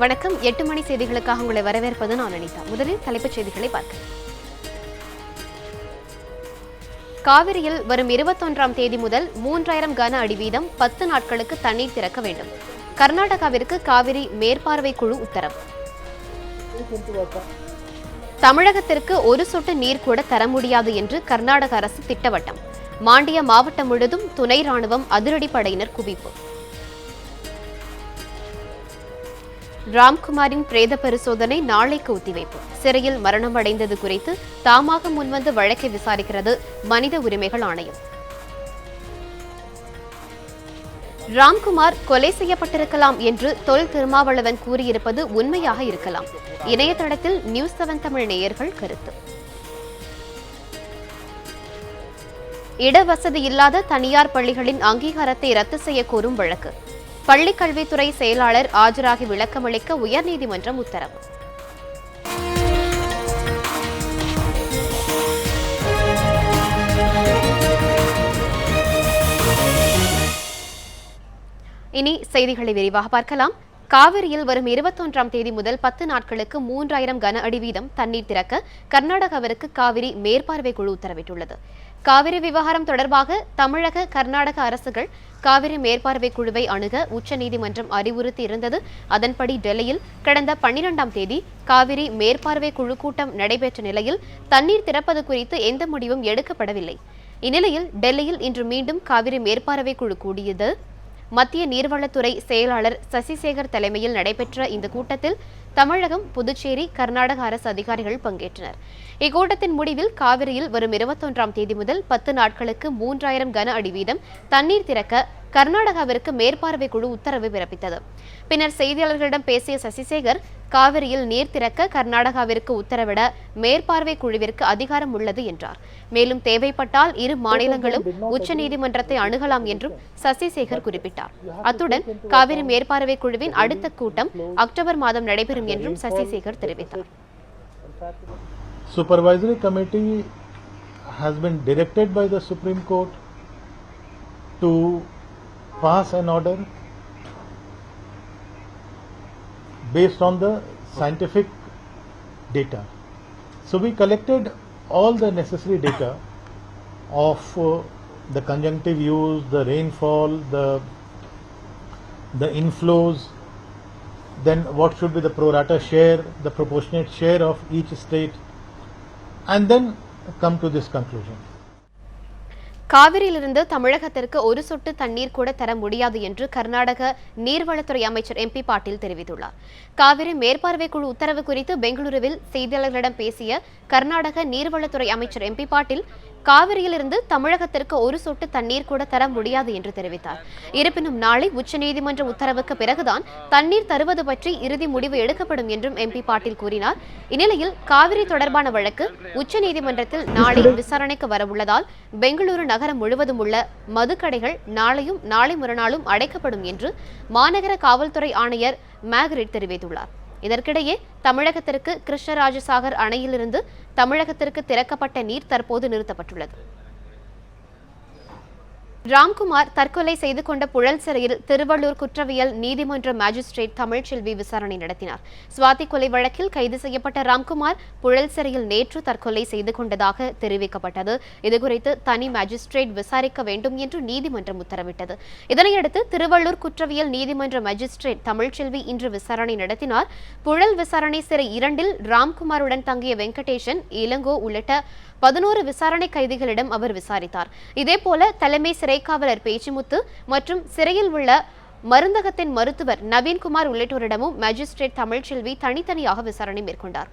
வணக்கம். 8 மணி செய்திகளுக்காக உங்களை வரவேற்பது நான் அனிதா. முதலில் தலைப்புச் செய்திகளை பார்க்கலாம். காவிரியில் வரும் 21ஆம் தேதி முதல் 3000 கன அடி வீதம் 10 நாட்களுக்கு தண்ணீர் திறக்க வேண்டும். கர்நாடகாவிற்கு காவிரி மேற்பார்வை குழு உத்தரவு. தமிழகத்திற்கு ஒரு சொட்டு நீர் கூட தர முடியாது என்று கர்நாடக அரசு திட்டவட்டம். மாண்டியா மாவட்டம் முழுவதும் துணை ராணுவம் அதிரடிப்படையினர் குவிப்பு. ராம்குமாரின் பிரேத பரிசோதனை நாளைக்கு ஒத்திவைப்பு. சிறையில் மரணம் அடைந்தது குறித்து தாமாக முன்வந்து வழக்கை விசாரிக்கிறது மனித உரிமைகள் ஆணையம். ராம்குமார் கொலை செய்யப்பட்டிருக்கலாம் என்று தொல் திருமாவளவன் கூறியிருப்பது உண்மையாக இருக்கலாம். இணையதளத்தில் நியூஸ் 7 தமிழ் நேயர்கள் கருத்து. இடவசதி இல்லாத தனியார் பள்ளிகளின் அங்கீகாரத்தை ரத்து செய்ய கோரும் வழக்கு. பள்ளிக் கல்வித்துறை செயலாளர் ஆஜராகி விளக்கமளிக்க உயர்நீதிமன்றம் உத்தரவு. இனி செய்திகளை விரிவாக பார்க்கலாம். காவிரியில் வரும் 21ஆம் தேதி முதல் 10 நாட்களுக்கு 3000 கன அடி வீதம் தண்ணீர் திறக்க கர்நாடகாவிற்கு காவிரி மேற்பார்வை குழு உத்தரவிட்டுள்ளது. காவிரி விவகாரம் தொடர்பாக தமிழக, கர்நாடக அரசுகள் காவிரி மேற்பார்வை குழுவை அணுக உச்சநீதிமன்றம் அறிவுறுத்தி இருந்தது. அதன்படி டெல்லியில் கடந்த 12ஆம் தேதி காவிரி மேற்பார்வை குழு கூட்டம் நடைபெற்ற நிலையில் தண்ணீர் திறப்பது குறித்து எந்த முடிவும் எடுக்கப்படவில்லை. இந்நிலையில் டெல்லியில் இன்று மீண்டும் காவிரி மேற்பார்வை குழு கூடியது. மத்திய நீர்வளத்துறை செயலாளர் சசிசேகர் தலைமையில் நடைபெற்ற இந்த கூட்டத்தில் தமிழகம், புதுச்சேரி, கர்நாடக அரசு அதிகாரிகள் பங்கேற்றனர். இக்கூட்டத்தின் முடிவில் காவிரியில் வரும் 21ஆம் தேதி முதல் 10 நாட்களுக்கு 3000 கன அடி வீதம் தண்ணீர் திறக்க கர்நாடகாவிற்கு மேற்பார்வை குழு உத்தரவு பிறப்பித்தது. பின்னர் செய்தியாளர்களிடம் பேசிய சசிசேகர், காவிரியில் நீர் திறக்க கர்நாடகாவிற்கு உத்தரவிட மேற்பார்வை குழுவிற்கு அதிகாரம் உள்ளது என்றார். மேலும் தேவைப்பட்டால் இரு மாநிலங்களும் உச்சநீதிமன்றத்தை அணுகலாம் என்றும் சசிசேகர் குறிப்பிட்டார். அத்துடன் காவிரி மேற்பார்வை குழுவின் அடுத்த கூட்டம் அக்டோபர் மாதம் நடைபெறும் என்றும் சசிசேகர் தெரிவித்தார். Supervisory committee has been directed by the Supreme Court to pass an order based on the scientific data. So we collected all the necessary data of the conjunctive use, the rainfall, the inflows, then what should be the pro rata share, the proportionate share of each state, and then come to this conclusion. காவிரியிலிருந்து தமிழகத்திற்கு ஒரு சொட்டு தண்ணீர் கூட தர முடியாது என்று கர்நாடக நீர்வளத்துறை அமைச்சர் MP பாட்டீல் தெரிவித்துள்ளார். காவிரி மேற்பார்வை குழு உத்தரவு குறித்து பெங்களூருவில் செய்தியாளர்களிடம் பேசிய கர்நாடக நீர்வளத்துறை அமைச்சர் MP பாட்டீல், காவிரியிலிருந்து தமிழகத்திற்கு ஒரு சொட்டு தண்ணீர் கூட தர முடியாது என்று தெரிவித்தார். இருப்பினும் நாளை உச்சநீதிமன்ற உத்தரவுக்கு பிறகுதான் தண்ணீர் தருவது பற்றி இறுதி முடிவு எடுக்கப்படும் என்றும் MP பாட்டீல் கூறினார். இந்நிலையில் காவிரி தொடர்பான வழக்கு உச்சநீதிமன்றத்தில் நாளை விசாரணைக்கு வரவுள்ளதால் பெங்களூரு நகரம் முழுவதும் உள்ள மதுக்கடைகள் நாளையும் நாளை மறுநாளும் அடைக்கப்படும் என்று மாநகர காவல்துறை ஆணையர் மேக்ரிட் தெரிவித்துள்ளார். இதற்கிடையே தமிழகத்திற்கு கிருஷ்ணராஜசாகர் அணையிலிருந்து தமிழகத்திற்கு திறக்கப்பட்ட நீர் தற்போது நிறுத்தப்பட்டுள்ளது. ராம்குமார் தற்கொலை செய்து கொண்ட புழல் சிறையில் திருவள்ளூர் குற்றவியல் நீதிமன்ற மாஜிஸ்ட்ரேட் தமிழ்ச்செல்வி விசாரணை நடத்தினார். சுவாதி கொலை வழக்கில் கைது செய்யப்பட்ட ராம்குமார் புழல் சிறையில் நேற்று தற்கொலை செய்து கொண்டதாக தெரிவிக்கப்பட்டது. இதுகுறித்து தனி மாஜிஸ்ட்ரேட் விசாரிக்க வேண்டும் என்று நீதிமன்றம் உத்தரவிட்டது. இதனையடுத்து திருவள்ளூர் குற்றவியல் நீதிமன்ற மாஜிஸ்ட்ரேட் தமிழ்ச்செல்வி இன்று விசாரணை நடத்தினார். புழல் விசாரணை சிறை 2 ராம்குமாருடன் தங்கிய வெங்கடேசன், இளங்கோ உள்ளிட்ட 11 விசாரணை கைதிகளிடம் அவர் விசாரித்தார். இதேபோல தலைமை சிறை காவலர் பேச்சிமுத்து மற்றும் சிறையில் உள்ள மருந்தகத்தின் மருத்துவர் நவீன்குமார் உள்ளிட்டோரிடமும் மாஜிஸ்ட்ரேட் தமிழ்ச்செல்வி தனித்தனியாக விசாரணை மேற்கொண்டார்.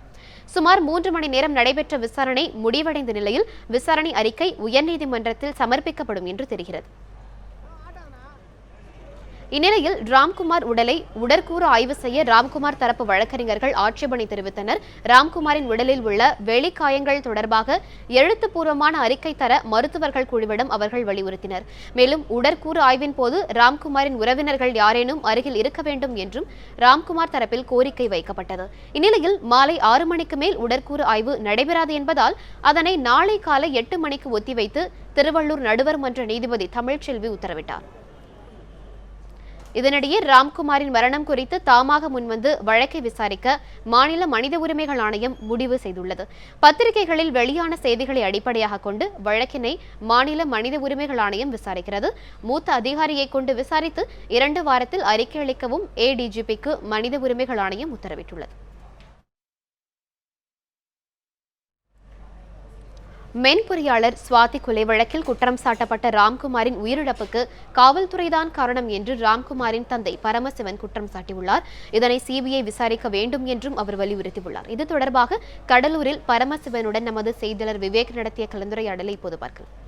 சுமார் 3 மணி நேரம் நடைபெற்ற விசாரணை முடிவடைந்த நிலையில் விசாரணை அறிக்கை உயர்நீதிமன்றத்தில் சமர்ப்பிக்கப்படும் என்று தெரிகிறது. இந்நிலையில் ராம்குமார் உடலை உடற்கூறு ஆய்வு செய்ய ராம்குமார் தரப்பு வழக்கறிஞர்கள் ஆட்சேபனை தெரிவித்தனர். ராம்குமாரின் உடலில் உள்ள வெளிக்காயங்கள் தொடர்பாக எழுத்துப்பூர்வமான அறிக்கை தர மருத்துவர்கள் குழுவிடம் அவர்கள் வலியுறுத்தினர். மேலும் உடற்கூறு ஆய்வின் போது ராம்குமாரின் உறவினர்கள் யாரேனும் அருகில் இருக்க வேண்டும் என்றும் ராம்குமார் தரப்பில் கோரிக்கை வைக்கப்பட்டது. இந்நிலையில் மாலை 6 மணிக்கு மேல் உடற்கூறு ஆய்வு நடைபெறாது என்பதால் அதனை நாளை காலை 8 மணிக்கு ஒத்திவைத்து திருவள்ளூர் நடுவர் மன்ற நீதிபதி தமிழ்ச்செல்வி உத்தரவிட்டார். இதனிடையே ராம்குமாரின் மரணம் குறித்து தாமாக முன்வந்து வழக்கை விசாரிக்க மாநில மனித உரிமைகள் ஆணையம் முடிவு செய்துள்ளது. பத்திரிகைகளில் வெளியான செய்திகளை அடிப்படையாக கொண்டு வழக்கினை மாநில மனித உரிமைகள் ஆணையம் விசாரிக்கிறது. மூத்த அதிகாரியை கொண்டு விசாரித்து 2 வாரத்தில் அறிக்கை அளிக்கவும் ADGPக்கு மனித உரிமைகள் ஆணையம் உத்தரவிட்டுள்ளது. மென்பொறியாளர் சுவாதி கொலை வழக்கில் குற்றம் சாட்டப்பட்ட ராம்குமாரின் உயிரிழப்புக்கு காவல்துறைதான் காரணம் என்று ராம்குமாரின் தந்தை பரமசிவன் குற்றம் சாட்டியுள்ளார். இதனை CBI விசாரிக்க வேண்டும் என்றும் அவர் வலியுறுத்தியுள்ளார். இது தொடர்பாக கடலூரில் பரமசிவனுடன் நமது செய்தியாளர் விவேக் நடத்திய கலந்துரையாடலை இப்போது பார்க்கலாம்.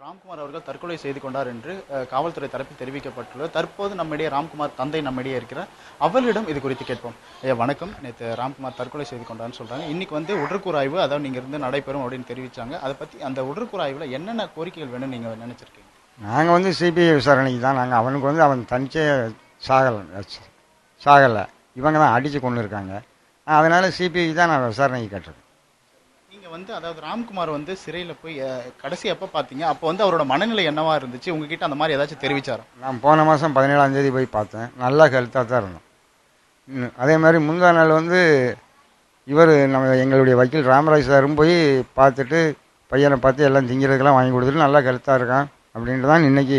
ராம்குமார் அவர்கள் தற்கொலை செய்து கொண்டார் என்று காவல்துறை தரப்பில் தெரிவிக்கப்பட்டுள்ளது. தற்போது நம்மிடையே ராம்குமார் தந்தை நம்மிடையே இருக்கிறார். அவர்களிடம் இது குறித்து கேட்போம். வணக்கம். நேற்று ராம்குமார் தற்கொலை செய்து கொண்டார்னு சொல்றாங்க. இன்னைக்கு வந்து உடற்கூறாய்வு அதாவது நீங்க இருந்து நடைபெறும் அப்படின்னு தெரிவிச்சாங்க. அதை பத்தி அந்த உடற்கூறாய்வில் என்னென்ன கோரிக்கைகள் வேணும்னு நீங்க நினைச்சிருக்கீங்க? நாங்கள் வந்து CBI விசாரணைக்கு தான். நாங்கள் அவனுக்கு வந்து அவன் தனிச்சே சாகலை, இவங்க தான் அடித்து கொண்டு இருக்காங்க. அதனால CBI தான் நான் விசாரணைக்கு கேட்டிருக்கேன். வந்து அதாவது ராம்குமார் வந்து சிறையில் போய் கடைசி எப்போ பார்த்தீங்க? அப்போ வந்து அவரோட மனநிலை என்னவா இருந்துச்சு? உங்ககிட்ட அந்த மாதிரி ஏதாச்சும் தெரிவிச்சாரோ? நான் போன மாதம் 17ஆம் தேதி போய் பார்த்தேன். நல்லா ஹெல்த்தாக தான் இருந்தோம். அதே மாதிரி முந்தா நாள் வந்து எங்களுடைய வக்கீல் ராமராஜ் சாரும் போய் பார்த்துட்டு பையனை பார்த்து எல்லாம் திங்கிறதுக்கெல்லாம் வாங்கி கொடுத்துட்டு நல்லா ஹெல்த்தாக இருக்கான் அப்படின்ட்டு தான் இன்னைக்கு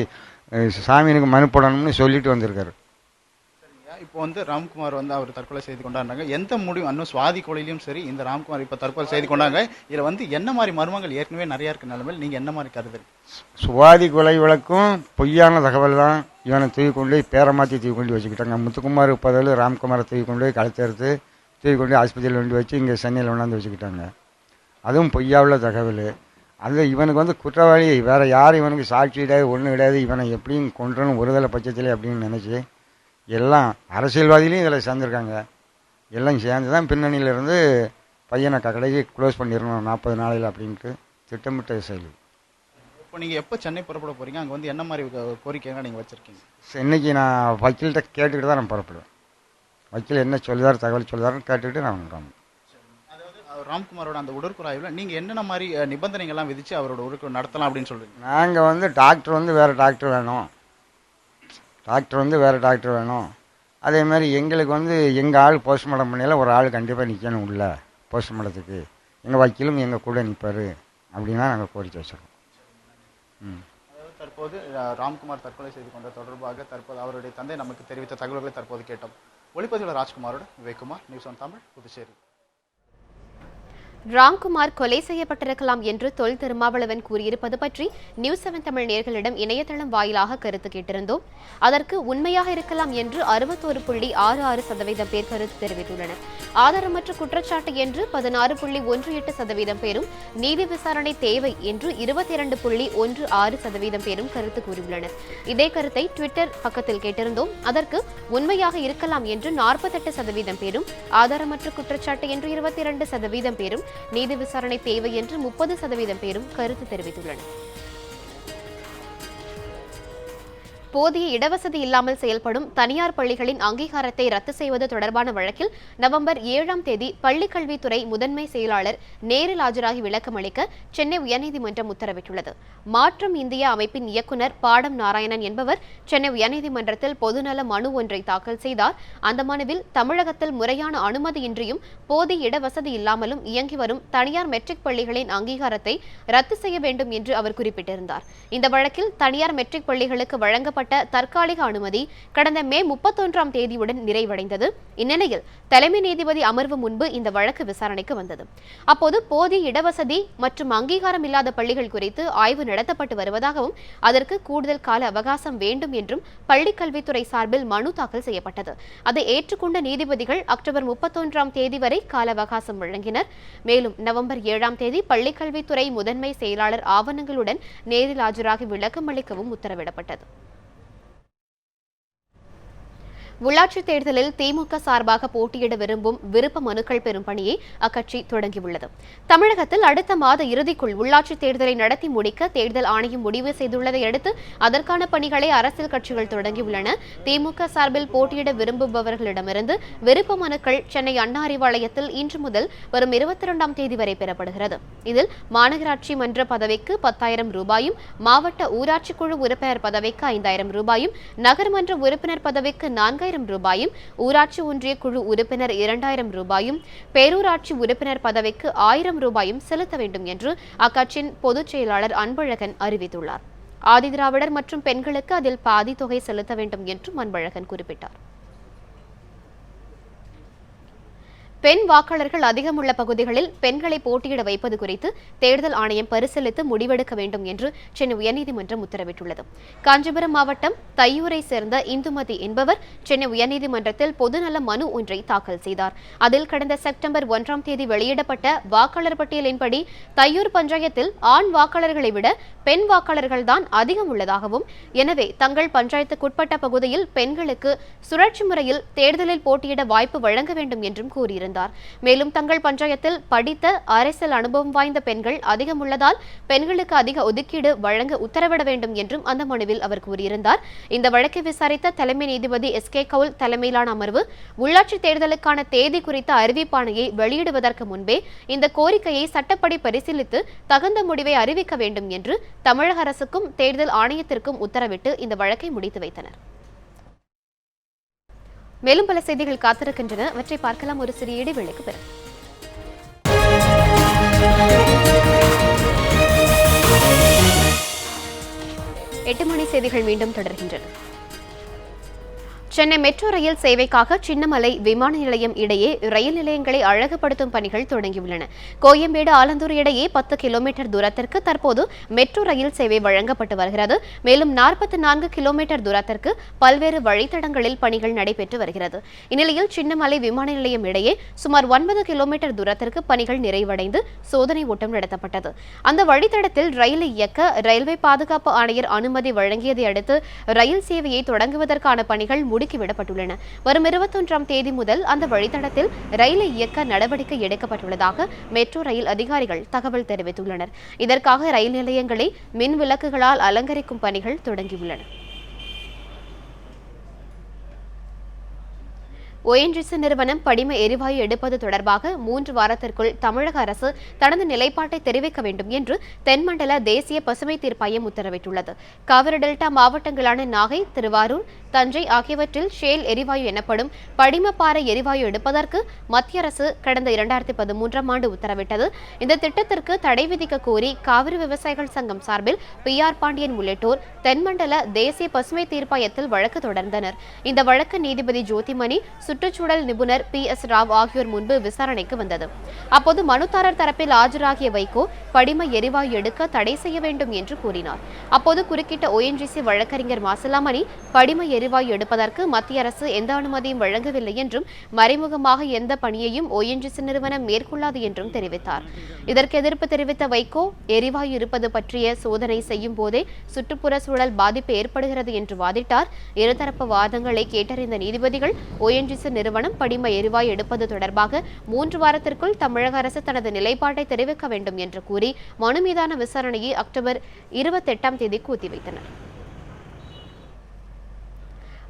சாமியனுக்கு மனு போடணும்னு சொல்லிட்டு வந்திருக்காரு. இப்போ வந்து ராம்குமார் வந்து அவர் தற்கொலை செய்து கொண்டாங்க. எந்த முடிவு இன்னும் சுவாதி கொலையிலும் சரி இந்த ராம்குமார் இப்போ தற்கொலை செய்து கொண்டாங்க. இதில் வந்து என்ன மாதிரி மர்மங்கள் ஏற்கனவே நிறைய இருக்க நிலைமையில் நீங்கள் என்ன மாதிரி கருதுறீங்க? சுவாதி கொலை வழக்கும் பொய்யான தகவல் தான். இவனை தூக்கி கொண்டு போய் பேரமாற்றி தூக்கி கொண்டு வச்சுக்கிட்டாங்க. முத்துக்குமார் பதில் ராம்குமாரை தூக்கி கொண்டு போய் கழுத்தறுத்து தூக்கி கொண்டு ஆஸ்பத்திரியில் கொண்டு வச்சு இங்கே சென்னையில் கொண்டாந்து வச்சுக்கிட்டாங்க. அதுவும் பொய்யாவுள்ள தகவல். அது இவனுக்கு வந்து குற்றவாளி வேறு யாரும் இவனுக்கு சாட்சி கிடையாது, ஒன்றும் கிடையாது. இவனை எப்படியும் கொன்றணும் ஒருதலை பட்சத்தில் அப்படின்னு நினச்சி எல்லாம் அரசியல்வாதிகளையும் இதில் சேர்ந்துருக்காங்க. எல்லாம் சேர்ந்து தான் பின்னணியிலேருந்து பையனை கடைக்கு க்ளோஸ் பண்ணிடணும் 40 நாளையில் அப்படின்ட்டு திட்டமிட்ட செயல். இப்போ நீங்கள் எப்போ சென்னை புறப்பட போகிறீங்க? அங்கே வந்து என்ன மாதிரி கோரிக்கைகள் நீங்கள் வச்சுருக்கீங்க? இன்னைக்கு நான் வக்கீல்கிட்ட கேட்டுக்கிட்டு தான் நான் புறப்படுவேன். வக்கீல் என்ன சொல்லுதார், தகவல் சொல்லுதாருன்னு கேட்டுக்கிட்டு நான் வந்துடுறேன். அதாவது ராம்குமாரோட அந்த உடற்கூறாய்வில் நீங்கள் என்னென்ன மாதிரி நிபந்தனைகள்லாம் விதித்து அவரோட உடற்கூறு நடத்தலாம் அப்படின்னு சொல்கிறீங்க? நாங்கள் வந்து டாக்டர் வந்து வேறு டாக்டர் வேணும், வேறு டாக்டர் வேணும். அதே மாதிரி எங்களுக்கு வந்து எங்கள் ஆள் போஸ்ட்மார்ட்டம் பண்ணையில் ஒரு ஆள் கண்டிப்பாக நிற்கணும் உள்ள போஸ்ட்மார்ட்டத்துக்கு. எங்கள் வக்கீலும் எங்கள் கூட நிற்பார் அப்படின்னா நாங்கள் கோரிக்கை வச்சுருக்கோம். அதாவது தற்போது ராம்குமார் தற்கொலை செய்து கொண்ட தொடர்பாக தற்போது அவருடைய தந்தை நமக்கு தெரிவித்த தகவல்களை தற்போது கேட்டோம். ஒளிப்பதிவாளர் ராஜ்குமாரோட விவேக்குமார், நியூஸ் ஆன் தமிழ், புதுச்சேரி. ராம்குமார் கொலை செய்யப்பட்டிருக்கலாம் என்று தொல் திருமாவளவன் கூறியிருப்பது பற்றி நியூஸ் 7 தமிழ் நேயர்களிடம் இணையதளம் வாயிலாக கருத்து கேட்டிருந்தோம். அதற்கு உண்மையாக இருக்கலாம் என்று 61.66% பேர் கருத்து தெரிவித்துள்ளனர். ஆதாரமற்ற குற்றச்சாட்டு என்று 16.18% பேரும், நீதி விசாரணை தேவை என்று 22.16% பேரும் கருத்து கூறியுள்ளனர். இதே கருத்தை ட்விட்டர் பக்கத்தில் கேட்டிருந்தோம். அதற்கு உண்மையாக இருக்கலாம் என்று 48% பேரும், ஆதாரமற்ற குற்றச்சாட்டு என்று 22% பேரும், நீதி விசாரணை தேவை என்று 30% பேரும் கருத்து தெரிவித்துள்ளனர். போதிய இடவசதி இல்லாமல் செயல்படும் தனியார் பள்ளிகளின் அங்கீகாரத்தை ரத்து செய்வது தொடர்பான வழக்கில் நவம்பர் 7ஆம் தேதி பள்ளிக்கல்வித்துறை முதன்மை செயலாளர் நேரில் ஆஜராகி விளக்கம் அளிக்க சென்னை உயர்நீதிமன்றம் உத்தரவிட்டுள்ளது. மாற்றம் இந்தியா அமைப்பின் இயக்குநர் பாடம் நாராயணன் என்பவர் சென்னை உயர்நீதிமன்றத்தில் பொதுநல மனு ஒன்றை தாக்கல் செய்தார். அந்த மனுவில் தமிழகத்தில் முறையான அனுமதியின்றியும் போதிய இடவசதி இல்லாமலும் இயங்கி வரும் தனியார் மெட்ரிக் பள்ளிகளின் அங்கீகாரத்தை ரத்து செய்ய வேண்டும் என்று அவர் குறிப்பிட்டிருந்தார். இந்த வழக்கில் தனியார் மெட்ரிக் பள்ளிகளுக்கு வழங்கப்பட்ட தற்காலிக அனுமதி கடந்த மே 31ஆம் தேதியுடன் நிறைவடைந்தது. இந்நிலையில் தலைமை நீதிபதி அமர்வு முன்பு இந்த வழக்கு விசாரணைக்கு வந்தது. அப்போது போதிய இடவசதி மற்றும் அங்கீகாரம் இல்லாத பள்ளிகள் குறித்து ஆய்வு நடத்தப்பட்டு வருவதாகவும் அதற்கு கூடுதல் கால அவகாசம் வேண்டும் என்றும் பள்ளிக் கல்வித்துறை சார்பில் மனு தாக்கல் செய்யப்பட்டது. அதை ஏற்றுக்கொண்ட நீதிபதிகள் அக்டோபர் 31ஆம் தேதி வரை கால அவகாசம் வழங்கினர். மேலும் நவம்பர் 7ஆம் தேதி பள்ளிக் கல்வித்துறை முதன்மை செயலாளர் ஆவணங்களுடன் நேரில் ஆஜராகி விளக்கம் அளிக்கவும் உத்தரவிடப்பட்டது. உள்ளாட்சித் தேர்தலில் திமுக சார்பாக போட்டியிட விரும்பும் விருப்ப மனுக்கள் பெறும் பணியை அக்கட்சி தொடங்கியுள்ளது. தமிழகத்தில் அடுத்த மாத இறுதிக்குள் உள்ளாட்சித் தேர்தலை நடத்தி முடிக்க தேர்தல் ஆணையம் முடிவு செய்துள்ளதை அடுத்து அதற்கான பணிகளை அரசியல் கட்சிகள் தொடங்கியுள்ளன. திமுக சார்பில் போட்டியிட விரும்புபவர்களிடமிருந்து விருப்ப மனுக்கள் சென்னை அண்ணா அறிவாலயத்தில் இன்று முதல் வரும் 22ஆம் தேதி வரை பெறப்படுகிறது. இதில் மாநகராட்சி மன்ற பதவிக்கு 10,000 ரூபாயும், மாவட்ட ஊராட்சி குழு உறுப்பினர் பதவிக்கு 5,000 ரூபாயும், நகர்மன்ற உறுப்பினர் பதவிக்கு 4,000 ரூபாயும், ஊராட்சி ஒன்றிய குழு உறுப்பினர் 2,000 ரூபாயும், பேரூராட்சி உறுப்பினர் பதவிக்கு 1,000 ரூபாயும் செலுத்த வேண்டும் என்று அக்கட்சியின் பொதுச் செயலாளர் அன்பழகன் அறிவித்துள்ளார். ஆதிதிராவிடர் மற்றும் பெண்களுக்கு அதில் பாதி தொகை செலுத்த வேண்டும் என்றும் அன்பழகன் குறிப்பிட்டார். பெண் வாக்காளர்கள் அதிகம் உள்ள பகுதிகளில் பெண்களை போட்டியிட வைப்பது குறித்து தேர்தல் ஆணையம் பரிசீலித்து முடிவெடுக்க வேண்டும் என்று சென்னை உயர்நீதிமன்றம் உத்தரவிட்டுள்ளது. காஞ்சிபுரம் மாவட்டம் தையூரை சேர்ந்த இந்துமதி என்பவர் சென்னை உயர்நீதிமன்றத்தில் பொதுநல மனு ஒன்றை தாக்கல் செய்தார். அதில் கடந்த செப்டம்பர் 1ஆம் தேதி வெளியிடப்பட்ட வாக்காளர் பட்டியலின்படி தையூர் பஞ்சாயத்தில் ஆண் வாக்காளர்களை விட பெண் வாக்காளர்கள்தான் அதிகம் உள்ளதாகவும், எனவே தங்கள் பஞ்சாயத்துக்குட்பட்ட பகுதியில் பெண்களுக்கு சுழற்சி முறையில் தேர்தலில் போட்டியிட வாய்ப்பு வழங்க வேண்டும் என்றும் கூறியிருந்தார். மேலும் தங்கள் பஞ்சாயத்தில் படித்த அரசியல் அனுபவம் வாய்ந்த பெண்கள் அதிகம் உள்ளதால் பெண்களுக்கு அதிக ஒதுக்கீடு வழங்க உத்தரவிட வேண்டும் என்றும் அந்த மனுவில் அவர் கூறியிருந்தார். இந்த வழக்கை விசாரித்த தலைமை நீதிபதி SK கவுல் தலைமையிலான அமர்வு உள்ளாட்சி தேர்தலுக்கான தேதி குறித்த அறிவிப்பாணையை வெளியிடுவதற்கு முன்பே இந்த கோரிக்கையை சட்டப்படி பரிசீலித்து தகுந்த முடிவை அறிவிக்க வேண்டும் என்று தமிழக அரசுக்கும் தேர்தல் ஆணையத்திற்கும் உத்தரவிட்டு இந்த வழக்கை முடித்து வைத்தனர். மேலும் பல செய்திகள் காத்திருக்கின்றன, அவற்றை பார்க்கலாம் ஒரு சிறிய இடைவேளைக்கு பிறகு. 8 மணி செய்திகள் மீண்டும் தொடர்கின்றன. சென்னை மெட்ரோ ரயில் சேவைக்காக சின்னமலை விமான நிலையம் இடையே ரயில் நிலையங்களை அழகுபடுத்தும் பணிகள் தொடங்கியுள்ளன. கோயம்பேடு ஆலந்தூர் இடையே 10 கிலோமீட்டர் தூரத்திற்கு தற்போது மெட்ரோ ரயில் சேவை வழங்கப்பட்டு வருகிறது. மேலும் 44 கிலோமீட்டர் தூரத்திற்கு பல்வேறு வழித்தடங்களில் பணிகள் நடைபெற்று வருகிறது. இந்நிலையில் சின்னமலை விமான நிலையம் இடையே சுமார் 9 கிலோமீட்டர் தூரத்திற்கு பணிகள் நிறைவடைந்து சோதனை ஓட்டம் நடத்தப்பட்டது. அந்த வழித்தடத்தில் ரயிலை இயக்க ரயில்வே பாதுகாப்பு ஆணையர் அனுமதி வழங்கியதை அடுத்து ரயில் சேவையை தொடங்குவதற்கான பணிகள் முடுக்கிவிடப்பட்டுள்ளன. வரும் 21ஆம் தேதி முதல் அந்த வழித்தடத்தில் ரயிலை இயக்க நடவடிக்கை எடுக்கப்பட்டுள்ளதாக மெட்ரோ ரயில் அதிகாரிகள் தகவல் தெரிவித்துள்ளனர். இதற்காக ரயில் நிலையங்களை மின் விளக்குகளால் அலங்கரிக்கும் பணிகள் தொடங்கியுள்ளன. ONGC நிறுவனம் படிம எரிவாயு எடுப்பது தொடர்பாக 3 வாரத்திற்குள் தமிழக அரசு தனது நிலைப்பாட்டை தெரிவிக்க வேண்டும் என்று தென்மண்டல தேசிய பசுமை தீர்ப்பாயம் உத்தரவிட்டுள்ளது. காவிரி டெல்டா மாவட்டங்களான நாகை, திருவாரூர், தஞ்சை ஆகியவற்றில் ஷேல் எரிவாயு எனப்படும் படிமப்பாறை எரிவாயு எடுப்பதற்கு மத்திய அரசு கடந்த 2013ஆம் ஆண்டு உத்தரவிட்டது. இந்த திட்டத்திற்கு தடை விதிக்க கோரி காவிரி விவசாயிகள் சங்கம் சார்பில் PR பாண்டியன் உள்ளிட்டோர் தென்மண்டல தேசிய பசுமை தீர்ப்பாயத்தில் வழக்கு தொடர்ந்தனர். இந்த வழக்கு நீதிபதி ஜோதிமணி, சுற்றுச்சூழல் நிபுணர் PS ராவ் ஆகியோர் முன்பு விசாரணைக்கு வந்தது. அப்போது மனுதாரர் தரப்பில் ஆஜராகிய வைகோ படிம எரிவாயு எடுக்க தடை செய்ய வேண்டும் என்று கூறினார். அப்போது குறுக்கிட்ட ONGC வழக்கறிஞர் மாசிலாமணி படிம எரிவாயு எடுப்பதற்கு மத்திய அரசு எந்த அனுமதியும் வழங்கவில்லை என்றும் மறைமுகமாக எந்த பணியையும் ONGC நிறுவனம் மேற்கொள்ளாது என்றும் தெரிவித்தார். இதற்கு எதிர்ப்பு தெரிவித்த வைகோ எரிவாயு இருப்பது பற்றிய சோதனை செய்யும் போதே சுற்றுப்புற சூழல் பாதிப்பு ஏற்படுகிறது என்று வாதிட்டார். இருதரப்பு வாதங்களை கேட்டறிந்த நீதிபதிகள் ONGC நிறுவனம் படிம எரிவாயு எடுப்பது தொடர்பாக 3 வாரத்திற்குள் தமிழக அரசு தனது நிலைப்பாட்டை தெரிவிக்க வேண்டும் என்று கூறி மனு மீதான விசாரணையை அக்டோபர் 28ஆம் தேதிக்கு ஒத்திவைத்தனர்.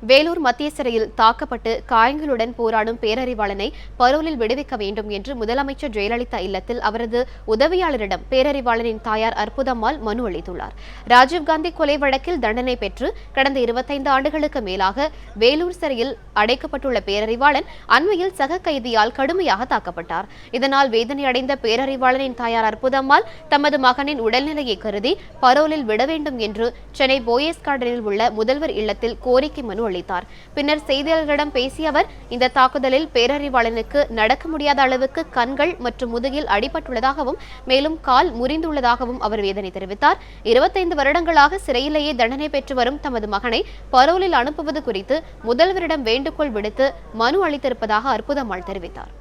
வேலூர் மத்திய சிறையில் தாக்கப்பட்டு காயங்களுடன் போராடும் பேரறிவாளனை பரோலில் விடுவிக்க வேண்டும் என்று முதலமைச்சர் ஜெயலலிதா இல்லத்தில் அவரது உதவியாளரிடம் பேரறிவாளனின் தாயார் அற்புதம்மாள் மனு அளித்துள்ளார். ராஜீவ்காந்தி கொலை வழக்கில் தண்டனை பெற்று கடந்த 25 ஆண்டுகளுக்கு மேலாக வேலூர் சிறையில் அடைக்கப்பட்டுள்ள பேரறிவாளன் அண்மையில் சக கைதியால் கடுமையாக தாக்கப்பட்டார். இதனால் வேதனை அடைந்த பேரறிவாளனின் தாயார் அற்புதம்மாள் தமது மகனின் உடல்நிலையை கருதி பரோலில் விட வேண்டும் என்று சென்னை போயஸ் கார்டனில் உள்ள முதல்வர் இல்லத்தில் கோரிக்கை மனு அளித்தார். பின்னர் செய்தியாளர்களிடம் பேசிய அவர், இந்த தாக்குதலில் பேரறிவாளனுக்கு நடக்க முடியாத அளவுக்கு கண்கள் மற்றும் முதுகில் அடிபட்டுள்ளதாகவும் மேலும் கால் முறிந்துள்ளதாகவும் அவர் வேதனை தெரிவித்தார். 25 வருடங்களாக சிறையிலேயே தண்டனை பெற்று வரும் தமது மகனை பரோலில் அனுப்புவது குறித்து முதல்வரிடம் வேண்டுகோள் விடுத்து மனு அளித்திருப்பதாக அற்புதம்மாள் தெரிவித்தார்.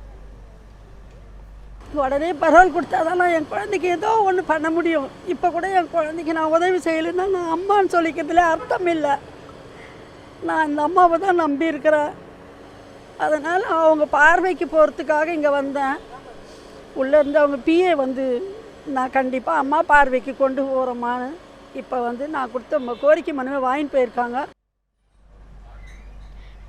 உடனே பரோல் கொடுத்தாதான் நான் என் குழந்தைக்கு ஏதோ ஒன்று பண்ண முடியும். இப்போ கூட என் குழந்தைக்கு நான் உதவி செய்யலைன்னா நான் அம்மான்னு சொல்லிக்கிறதுல அர்த்தம் இல்லை. நான் இந்த அம்மாவை தான் நம்பியிருக்கிறேன். அதனால் அவங்க பார்வைக்கு போகிறதுக்காக இங்கே வந்தேன். உள்ளேருந்து அவங்க பிஏ வந்து நான் கண்டிப்பாக அம்மா பார்வைக்கு கொண்டு போகிறோம்மான்னு இப்போ வந்து நான் கொடுத்த கோரிக்கை மனுவை வாங்கிட்டு போயிருக்காங்க.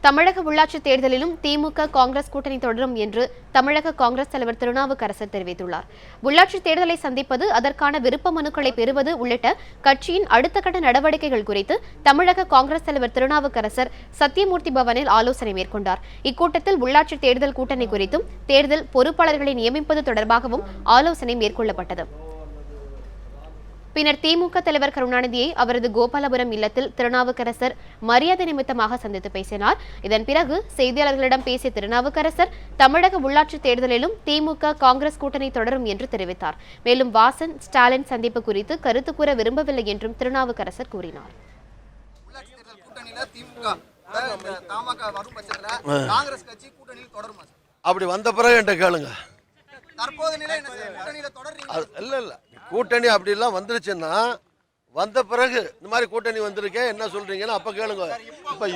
தமிழக உள்ளாட்சித் தேர்தலிலும் திமுக காங்கிரஸ் கூட்டணி தொடரும் என்று தமிழக காங்கிரஸ் தலைவர் திருநாவுக்கரசர் தெரிவித்துள்ளார். உள்ளாட்சித் தேர்தலை சந்திப்பது, அதற்கான விருப்ப மனுக்களை பெறுவது உள்ளிட்ட கட்சியின் அடுத்த கட்ட நடவடிக்கைகள் குறித்து தமிழக காங்கிரஸ் தலைவர் திருநாவுக்கரசர் சத்தியமூர்த்தி பவனில் ஆலோசனை மேற்கொண்டார். இக்கூட்டத்தில் உள்ளாட்சித் தேர்தல் கூட்டணி குறித்தும் தேர்தல் பொறுப்பாளர்களை நியமிப்பது தொடர்பாகவும் ஆலோசனை மேற்கொள்ளப்பட்டது. பின்னர் திமுக தலைவர் கருணாநிதியை அவரது கோபாலபுரம் இல்லத்தில் திருநாவுக்கரசர் மரியாதை நிமித்தமாக சந்தித்து பேசினார். இதன் பிறகு செய்தியாளர்களிடம் பேசிய திருநாவுக்கரசர் தமிழக உள்ளாட்சித் தேர்தலிலும் திமுக காங்கிரஸ் கூட்டணி தொடரும் என்று தெரிவித்தார். மேலும் வாசன் ஸ்டாலின் சந்திப்பு குறித்து கருத்து கூற விரும்பவில்லை என்றும் திருநாவுக்கரசர் கூறினார். அப்படி வந்த பிறகு என்கிட்ட கேளுங்க. இல்ல கூட்டணி அப்படிலாம் வந்துருச்சுன்னா வந்த பிறகு இந்த மாதிரி கூட்டணி வந்திருக்கேன் என்ன சொல்றீங்கன்னு அப்ப கேளுங்க. இப்ப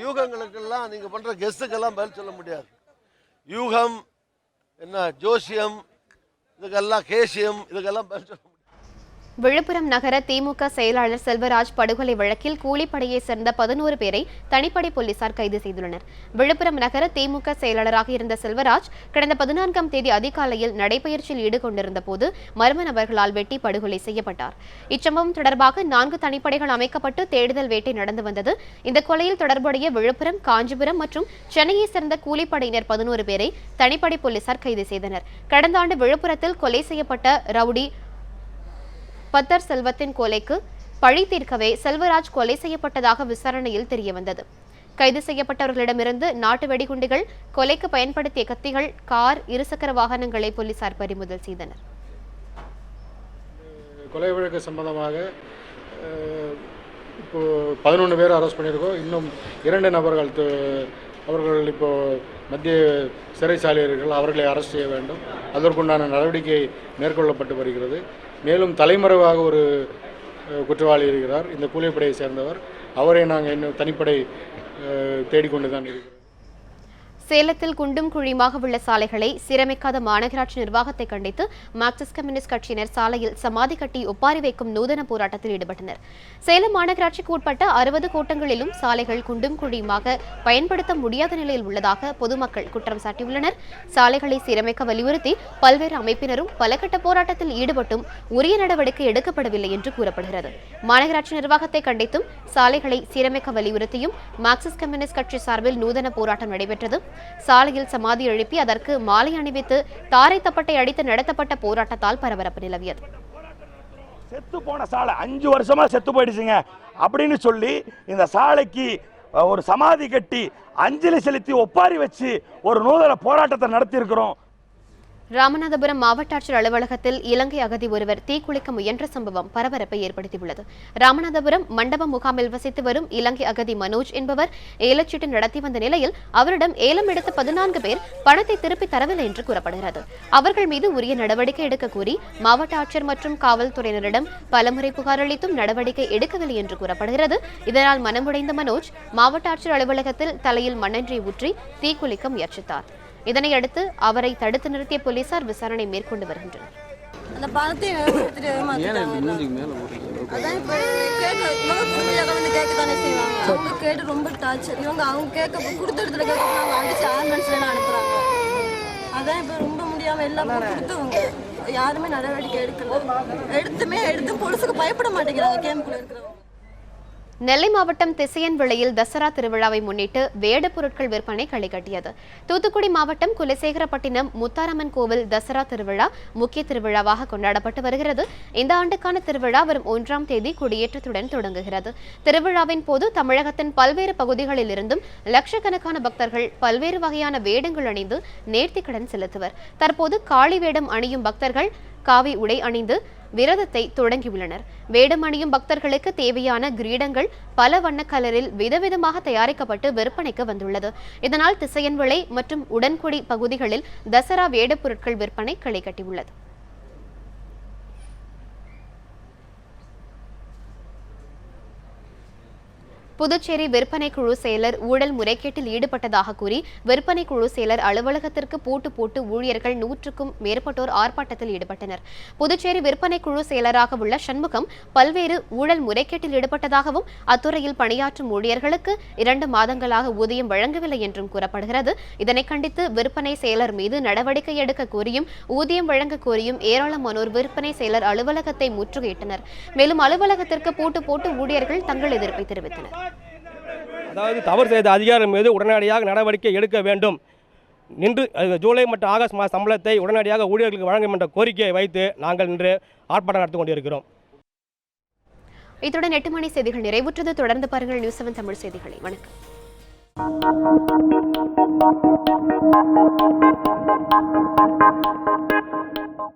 யூகங்களுக்கெல்லாம் நீங்க பண்ற கெஸ்டுக்கெல்லாம் பதில் சொல்ல முடியாது. யூகம் என்ன ஜோசியம் இதுக்கெல்லாம் கேசியம் இதுக்கெல்லாம் பதில் சொல்ல முடியாது. விழுப்புரம் நகர திமுக செயலாளர் செல்வராஜ் படுகொலை வழக்கில் கூலிப்படையை சேர்ந்த 11 பேரை தனிப்படை போலீசார் கைது செய்துள்ளனர். விழுப்புரம் நகர திமுக செயலாளராக இருந்த செல்வராஜ் கடந்த 14ஆம் தேதி அதிகாலையில் நடைபயிற்சியில் ஈடுகொண்டிருந்த போது மர்ம நபர்களால் வெட்டி படுகொலை செய்யப்பட்டார். இச்சம்பவம் தொடர்பாக 4 தனிப்படைகள் அமைக்கப்பட்டு தேடுதல் வேட்டை நடந்து வந்தது. இந்த கொலையில் தொடர்புடைய விழுப்புரம், காஞ்சிபுரம் மற்றும் சென்னையை சேர்ந்த கூலிப்படையினர் 11 பேரை தனிப்படை போலீசார் கைது செய்தனர். கடந்த ஆண்டு விழுப்புரத்தில் கொலை செய்யப்பட்ட ரவுடி பத்தர் செல்வத்தின் கொலைக்கு பழி தீர்க்கவே செல்வராஜ் கொலை செய்யப்பட்டதாக விசாரணையில் தெரியவந்தது. கைது செய்யப்பட்டவர்களிடமிருந்து நாட்டு வெடிகுண்டுகள், கொலைக்கு பயன்படுத்திய கத்திகள், கார், இருசக்கர வாகனங்களை போலீசார் பறிமுதல் செய்தனர். கொலை வழக்கு சம்பந்தமாக இப்போ 11 பேர் அரெஸ்ட் பண்ணியிருக்கோம். இன்னும் 2 நபர்கள் அவர்கள் இப்போ மத்திய சிறைச்சாலையர்கள் அவர்களை அரெஸ்ட் செய்ய வேண்டும். அதற்குண்டான நடவடிக்கை மேற்கொள்ளப்பட்டு வருகிறது. மேலும் தலைமறைவாக ஒரு குற்றவாளி இருக்கிறார், இந்த கூலிப்படையை சேர்ந்தவர். அவரை நாங்கள் இன்னும் தனிப்படை தேடிக்கொண்டு தான் இருக்கிறோம். சேலத்தில் குண்டும் குழியுமாக உள்ள சாலைகளை சீரமைக்காத மாநகராட்சி நிர்வாகத்தை கண்டித்து மார்க்சிஸ்ட் கம்யூனிஸ்ட் கட்சியினர் சாலையில் சமாதி கட்டி ஒப்பாரி வைக்கும் நூதன போராட்டத்தில் ஈடுபட்டனர். சேலம் மாநகராட்சிக்கு உட்பட்ட 60 கூட்டங்களிலும் சாலைகள் குண்டும் குழியுமாக பயன்படுத்த முடியாத நிலையில் உள்ளதாக பொதுமக்கள் குற்றம் சாட்டியுள்ளனர். சாலைகளை சீரமைக்க வலியுறுத்தி பல்வேறு அமைப்பினரும் பலகட்ட போராட்டத்தில் ஈடுபட்டும் உரிய நடவடிக்கை எடுக்கப்படவில்லை என்று கூறப்படுகிறது. மாநகராட்சி நிர்வாகத்தை கண்டித்தும் சாலைகளை சீரமைக்க வலியுறுத்தியும் மார்க்சிஸ்ட் கம்யூனிஸ்ட் கட்சி சார்பில் நூதன போராட்டம் நடைபெற்றது. சாலையில் சமாதி எழுப்பி அதற்கு மாலை அணிவித்து தாரை தப்பட்டை அடித்து நடத்தப்பட்ட போராட்டத்தால் பரபரப்பு நிலவியது. செத்து போன சாலை 5 வருஷமா செத்து போயிடுச்சுங்க அப்படின்னு சொல்லி இந்த சாலைக்கு ஒரு சமாதி கட்டி அஞ்சலி செலுத்தி ஒப்பாரி வச்சு ஒரு நூதன போராட்டத்தை நடத்தி இருக்கிறோம். ராமநாதபுரம் மாவட்ட ஆட்சியர் அலுவலகத்தில் இலங்கை அகதி ஒருவர் தீக்குளிக்க முயன்ற சம்பவம் பரபரப்பை ஏற்படுத்தியுள்ளது. ராமநாதபுரம் மண்டபம் முகாமில் வசித்து வரும் இலங்கை அகதி மனோஜ் என்பவர் ஏலச்சீட்டு நடத்தி வந்த நிலையில் அவரிடம் ஏலம் எடுத்த 14 பேர் பணத்தை திருப்பி தரவில்லை என்று கூறப்படுகிறது. அவர்கள் மீது உரிய நடவடிக்கை எடுக்க கூறி மாவட்ட ஆட்சியர் மற்றும் காவல்துறையினரிடம் பலமுறை புகார் அளித்தும் நடவடிக்கை எடுக்கவில்லை என்று கூறப்படுகிறது. இதனால் மனமுடைந்த மனோஜ் மாவட்ட ஆட்சியர் அலுவலகத்தில் தலையில் மண்ணெண்ணெய் ஊற்றி தீக்குளிக்க முயற்சித்தார். இதனையடுத்து அவரை தடுத்து நிறுத்திய போலீசார் விசாரணை மேற்கொண்டு வருகின்றனர். அந்த பணத்தை கேட்டு ரொம்ப டார்ச்சர். அவங்க கேட்க கொடுத்த இடத்துல கேட்க அடிச்சு ஆம்புலன்ஸ்ல அனுப்புறாங்க. அதான் இப்ப ரொம்ப முடியாம எல்லாம் கொடுத்தவங்க யாருமே நடவடிக்கை எடுக்கல. எடுத்தும் போலீஸுக்கு பயப்பட மாட்டேங்கிறாங்க கேம்புக்குள்ள இருக்கிறவங்க. நெல்லை மாவட்டம் திசையன்விளையில் தசரா திருவிழாவை முன்னிட்டு வேட பொருட்கள் விற்பனை களை கட்டியது. தூத்துக்குடி மாவட்டம் குலசேகரப்பட்டினம் முத்தாரம்மன் கோவில் தசரா திருவிழா முக்கிய திருவிழாவாக கொண்டாடப்பட்டு வருகிறது. இந்த ஆண்டுக்கான திருவிழா வரும் 1ஆம் தேதி கொடியேற்றத்துடன் தொடங்குகிறது. திருவிழாவின் போது தமிழகத்தின் பல்வேறு பகுதிகளில் இருந்தும் லட்சக்கணக்கான பக்தர்கள் பல்வேறு வகையான வேடங்கள் அணிந்து நேர்த்திக்கடன் செலுத்துவர். தற்போது காளி வேடம் அணியும் பக்தர்கள் காவி உடை அணிந்து விரதத்தை தொடங்கியுள்ளனர். வேடம் அணியும் பக்தர்களுக்கு தேவையான கிரீடங்கள் பல வண்ண கலரில் விதவிதமாக தயாரிக்கப்பட்டு விற்பனைக்கு வந்துள்ளது. இதனால் திசையன்விளை மற்றும் உடன்குடி பகுதிகளில் தசரா வேட பொருட்கள் விற்பனை களை கட்டியுள்ளது. புதுச்சேரி விற்பனை குழு செயலர் ஊழல் முறைகேட்டில் ஈடுபட்டதாக கூறி விற்பனை குழு செயலர் அலுவலகத்திற்கு பூட்டு போட்டு ஊழியர்கள் 100க்கும் மேற்பட்டோர் ஆர்ப்பாட்டத்தில் ஈடுபட்டனர். புதுச்சேரி விற்பனை குழு செயலராக உள்ள சண்முகம் பல்வேறு ஊழல் முறைகேட்டில் ஈடுபட்டதாகவும் அத்துறையில் பணியாற்றும் ஊழியர்களுக்கு 2 மாதங்களாக ஊதியம் வழங்கவில்லை என்றும் கூறப்படுகிறது. இதனை கண்டித்து விற்பனை செயலர் மீது நடவடிக்கை எடுக்க கோரியும் ஊதியம் வழங்க கோரியும் ஏராளமானோர் விற்பனை செயலர் அலுவலகத்தை முற்றுகையிட்டனர். மேலும் அலுவலகத்திற்கு பூட்டு போட்டு ஊழியர்கள் தங்கள் எதிர்ப்பை தெரிவித்தனர். அதாவது தவறு செய்த அதிகாரிகள் மீது உடனடியாக நடவடிக்கை எடுக்க வேண்டும். இன்று ஜூலை மற்றும் ஆகஸ்ட் மாத சம்பளத்தை உடனடியாக ஊழியர்களுக்கு வழங்கும் என்ற கோரிக்கையை வைத்து நாங்கள் இன்று ஆர்ப்பாட்டம் நடத்தி கொண்டிருக்கிறோம். இத்துடன் 8 மணி செய்திகள் நிறைவுற்றது. தொடர்ந்து பாருங்கள் நியூஸ் 7 தமிழ் செய்திகளை. வணக்கம்.